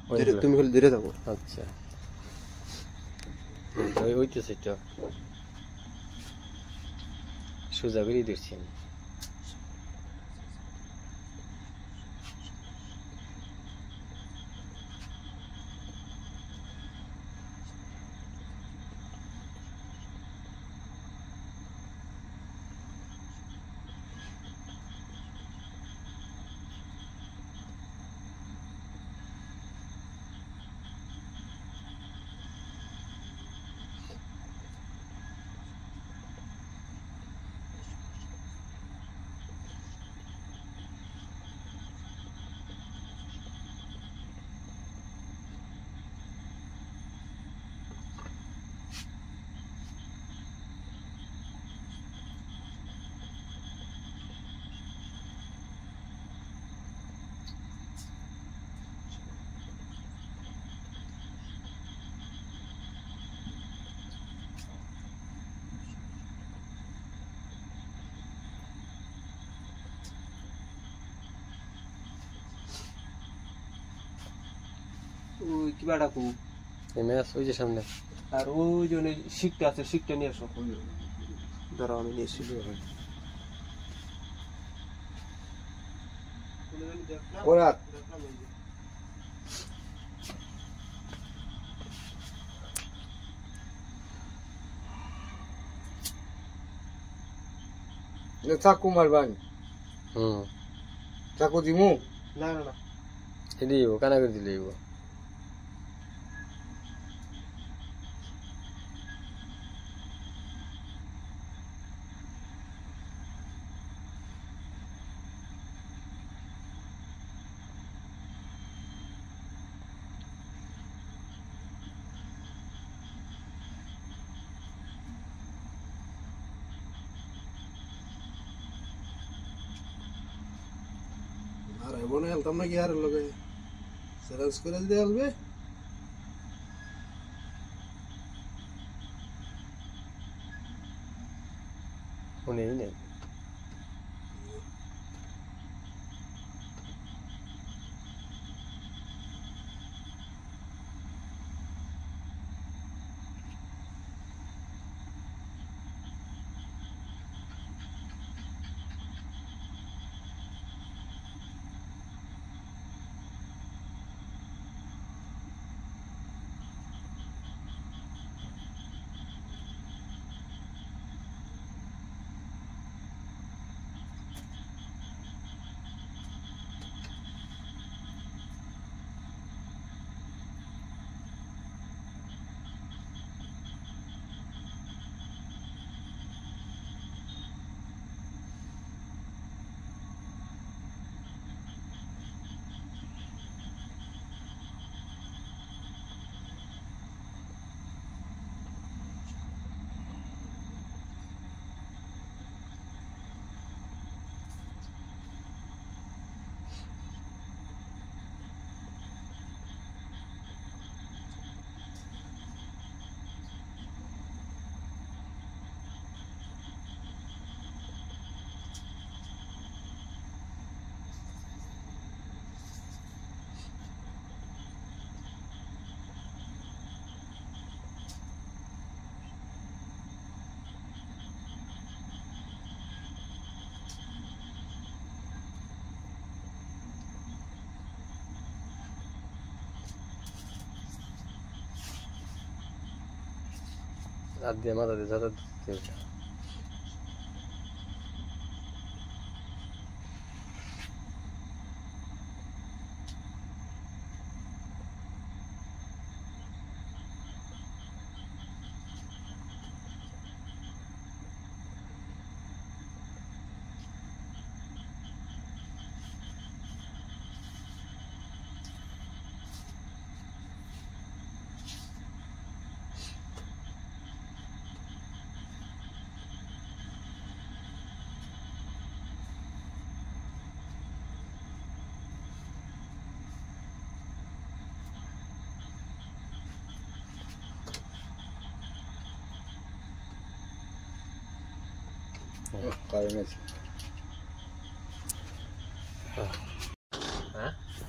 তুমি খালি ধরে থাকো। আচ্ছা ওইতেছে তো সোজা করে দিচ্ছি আমি। ওই কিবা ডাকু ম্যাচ ওই যে সামনে। আর ওই যে শিকটা আছে, শিকটা নিয়ে আসো। ধরো আমি নিয়ে এসেছি। ওরা চাকু মারবান। চাকু দিমু না না না দিব কানা করে দিলে দিব। আর বনে হেলতাম নাকি আর লগে সেরেন্স করে দিতে হবে। নেই নেই রাত দিয়ে মাথা দিয়ে যাতা দিতে।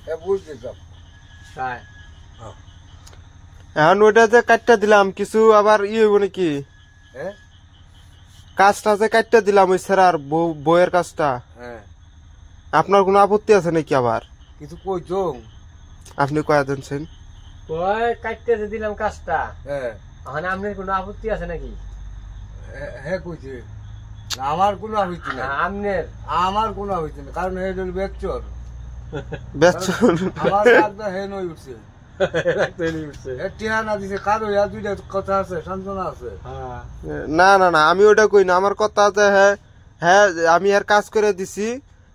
হ্যাঁ বুঝতে চাপ তাই এখন ওইটা যে কাটটা দিলাম কিছু আবার হইব নাকি হ্যাঁ কাজটা যে কাটটা দিলাম ওই স্যার বইয়ের কাজটা হ্যাঁ আপনার কোনো আপত্তি আছে নাকি আবার কিছু কইছো আপনি কয়া দিনছেন কয় কাটতে যে দিলাম কাজটা হ্যাঁ ওখানে আপনার কোনো আপত্তি আছে নাকি? হ্যাঁ কইছে আমার কোনো হইছে না আপনার আমার কোনো হইছে না কারণ হে হল বেচর ব্যস্ত আমার কাজটা হে নই উঠছে টিয়া না দিছে কারো ইয়া দুইটা কথা আছে সান্তনা আছে না না না আমি ওটা কই না আমার কথা আছে হ্যাঁ হ্যাঁ আমি এর কাজ করে দিছি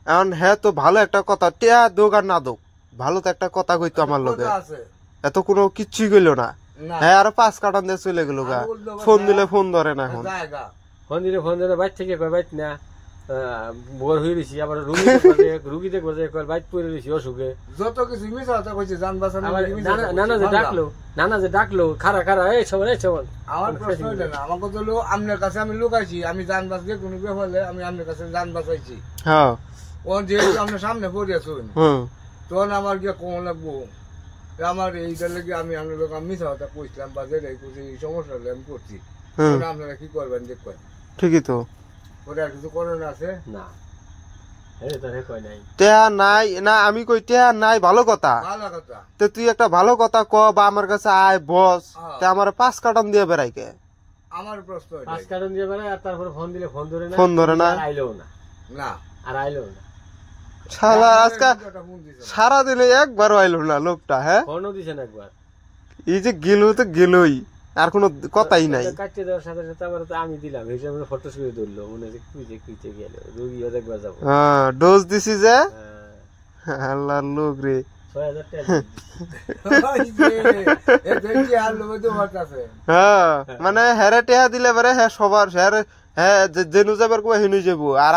এখন হ্যাঁ তো ভালো একটা কথা টিয়া দোক আর না দোক ভালো তো একটা কথা কইতো আমার লোকে কথা আছে এত কোনো কিচ্ছুই গেল না না হ্যাঁ আর 5 কাটান দিয়ে চলে গেল গা ফোন দিলে ফোন ধরে না এখন জায়গা ফোন দিলে বাইর থেকে কয় বাইর না বোর হয়ে রয়েছি আবার রুগী দেখবো যে কয় বাইর পড়ে রয়েছি অসুখে যত কিছু মিছা কথা কইছে জান বাঁচানো নানা যে ডাকলো খারা খারা এই সবাই আমার প্রশ্ন হইলো না আমাকে তো আপনার কাছে আমি লুকাইছি আমি জান বাঁচলে কোনো ব্যাপারে আমি আপনার কাছে জান বাঁচাইছি হ্যাঁ ও যেহেতু আপনার সামনে পড়ে আছেন হুম তখন আমার গিয়ে কম লাগবো আমার এইটার লেগে আমি আপনার লোক আমি মিথ্যা কথা কইছিলাম বা যেটাই করছি এই সমস্যা হলে আমি করছি হুম আপনারা কি করবেন দেখবেন ঠিকই তো ওটা আর কিছু করেন আছে না এই তো হে কয় নাই টেয়া নাই না আমি কই টেয়া নাই ভালো কথা ভালো কথা তো তুই একটা ভালো কথা ক বা আমার কাছে আয় বস তে আমার 5 কাটান দিয়ে বেড়াই কে আমার প্রশ্ন পাঁচ এটাই। কার্টন দিয়ে বেড়ায় আর তারপরে ফোন দিলে ফোন ধরে না ফোন ধরে না। আর আইলেও না না শালা আজকে একটা ফোন দিছে না। সারাদিনে একবারও আইলো না লোকটা হ্যাঁ ফোনও দিছেন একবার এই যে গেল তো গেলই আর কোনো কথাই নাই কাটতে দেওয়ার সাথে সাথে আবার তো আমি দিলাম হিসাবে ফটো শুয়ে ধরলো মনে হচ্ছে কুইতে গেল রুগীও দেখবার যাবো হ্যাঁ ডোজ দিছি যে হ্যাঁ, আল্লাহর লোক রে ৬,০০০ টাকা ওই যে, এ দেখি আর লোভে তো হতাছে। হ্যাঁ মানে হেরে টেহা দিলে পারে হ্যাঁ সবার হ্যাঁ যেনু যাবার কো হেনু যাবো আর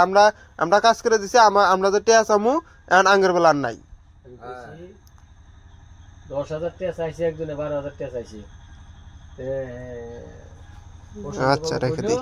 আমরা কাজ করে দিছি আমরা যে টেহা চামু এখন আঙ্গের বেলা আর নাই আমি কইছি ১০,০০০ টাকা চাইছি একজনে ১২,০০০ টাকা চাইছি আচ্ছা রেখে দিই